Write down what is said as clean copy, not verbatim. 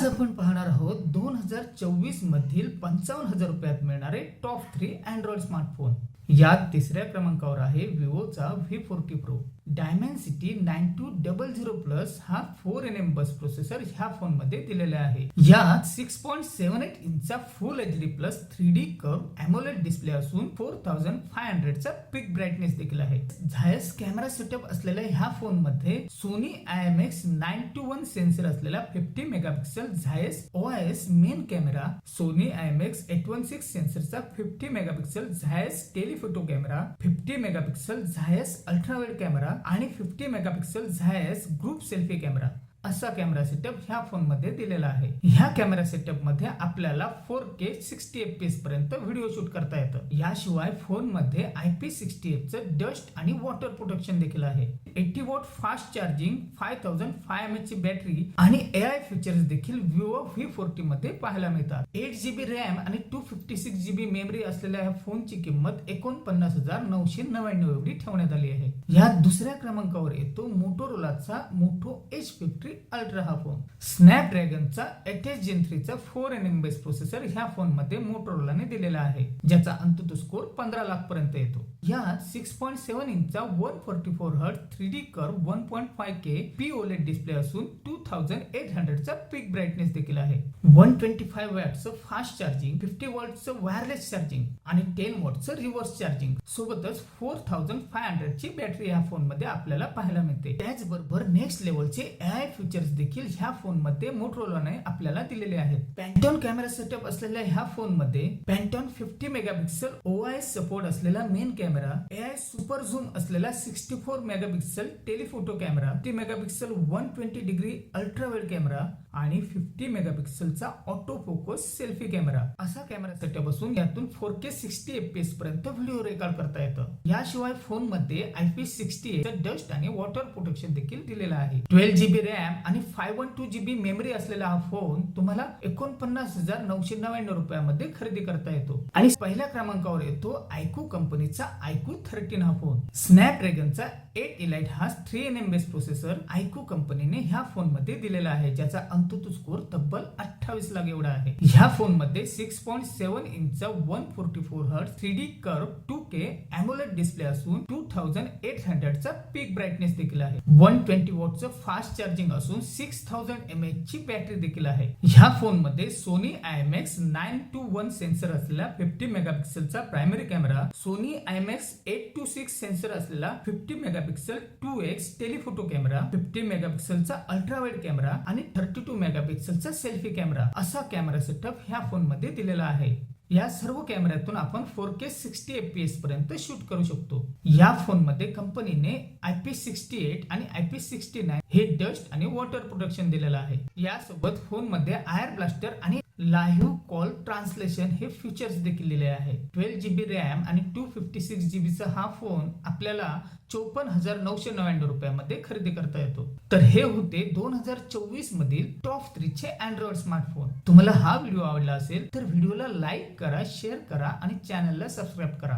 आज आपण पाहणार आहोत 2024 मधील 55,000 रुपयात मिळणारे टॉप 3 अँड्रॉइड स्मार्टफोन। यात तिसऱ्या क्रमांकावर आहे विवोचा V40 Pro डायमेन्सिटी 9200 प्लस हा 4nm बस प्रोसेसर ह्या फोन मध्ये दिलेला आहे। यात 6.78 इंचचा full HD plus 3D curve AMOLED display असून 4500 चा पिक ब्राइटनेस देखील आहे। झायस कॅमेरा सेटअप असलेल्या ह्या फोन मध्ये सोनी IMX 921 सेन्सर असलेला 50 megapixel Zeiss OIS main camera, Sony IMX 816 सेन्सरचा 50 megapixel Zeiss telephoto camera, 50 megapixel Zeiss ultrawide camera आणि 50 megapixel Zeiss group selfie camera असा कॅमेरा सेटअप ह्या फोन मध्ये दिलेला आहे। ह्या कॅमेरा सेटअप मध्ये आपल्याला 4K 60 fps पर्यंत व्हिडिओ शूट करता येतं। याशिवाय फोन मध्ये IP68 चं डस्ट आणि वॉटर प्रोटेक्शन देखील आहे। 80 वॉट फास्ट चार्जिंग, 5005 mAh ची बॅटरी आणि AI फीचर्स देखील विवो V40 मध्ये पाहायला मिळतात। 8GB रॅम आणि 256GB मेमरी असलेल्या ह्या फोनची किंमत 49,999 एवढी ठेवण्यात आली आहे। या दुसऱ्या क्रमांकावर येतो मोटोरोलाचा मोटो H50 अल्ट्रा हा फोन। स्नॅपड्रॅगनचा 8 Gen 3 चा 4nm बेस प्रोसेसर ह्या फोन मध्ये मोटोरोलाने दिलेला आहे, ज्याचा अंततः स्कोर 15 लाख पर्यंत येतो। यात 6.7 इंचचा 144 Hz 3D curve 1.5K POLED display असून 2800 चा पिक ब्राइटनेस देखील आहे। 125 वॅटचं फास्ट चार्जिंग, 50 वॉटचं वायरलेस चार्जिंग आणि 10 वॉटचं रिव्हर्स चार्जिंग सोबतच 4500 ची बॅटरी ह्या फोन मध्ये आपल्याला पाहायला मिळते। त्याचबरोबर नेक्स्ट लेवलचे AI फीचर्स देखील ह्या फोन मध्ये मोटोरोलाने आपल्याला दिलेले आहेत। पॅन्टॉन कॅमेरा सेटअप असलेल्या ह्या फोन मध्ये पॅन्टॉन 50 मेगापिक्सल OIS सपोर्ट असलेला main camera, AI super zoom असलेला 64 megapixel telephoto camera, 50 megapixel 120 degree ultra wide camera आणि 50 मेगापिक्सलचा ऑटो फोकस सेल्फी कॅमेरा असा कॅमेरा सेटअप असून यातून 4K 60 fps पर्यंत व्हिडिओ रेकॉर्ड करता येतं। याशिवाय फोन मध्ये IP68 चा डस्ट आणि वॉटर प्रोटेक्शन देखील दिलेला आहे। 12GB रॅम आणि 512GB मेमरी असलेला हा फोन तुम्हाला 49,999 रुपयामध्ये खरेदी करता येतो। आणि पहिल्या क्रमांकावर येतो iQOO कंपनीचा iQOO 13 हा फोन। स्नॅपड्रॅगनचा 8 Elite हा 3nm बेस प्रोसेसर iQOO कंपनीने ह्या फोन मध्ये दिलेला आहे, ज्याचा अंततः स्कोर तब्बल 28 लाख एवढा आहे। ह्या फोन मध्ये 6.7 इंचचा 144 Hz 3D curve 2K AMOLED display असून 2800 चा पिक ब्राइटनेस देखील आहे। 120 वॉटचं फास्ट चार्जिंग असून 6000 mAh ची बॅटरी देखील आहे। ह्या फोन मध्ये सोनी IMX 921 सेन्सर असलेला 50 मेगापिक्सलचा primary camera, Sony IMX 826 sensor असलेला 50 मेगापिक्सल 2x टेलीफोटो कॅमेरा, 50 मेगापिक्सलचा अल्ट्रा वाइड कॅमेरा आणि 32 मेगापिक्सलचा सेल्फी कॅमेरा असा कॅमेरा सेटअप ह्या फोन मध्ये दिलेला आहे। या सर्व कॅमेऱ्यातून आपण 4K 60 fps पर्यंत शूट करू शकतो। या फोन मध्ये कंपनीने IP68 आणि IP69 हे डस्ट आणि वॉटर प्रोटेक्शन दिलेलं आहे। यासोबत फोन मध्ये आयर ब्लास्टर आणि लाईव्ह कॉल ट्रान्सलेशन हे फीचर्स देखील दिले आहेत। 12GB रॅम आणि 256GB चा हा फोन आपल्याला 54,999 रुपयामध्ये खरेदी करता येतो। तर हे होते 2024 मधील टॉप 3 चे अँड्रॉइड स्मार्टफोन। तुम्हाला हा व्हिडिओ आवडला असेल तर व्हिडिओला लाईक करा, शेअर करा आणि चॅनलला सबस्क्राईब करा।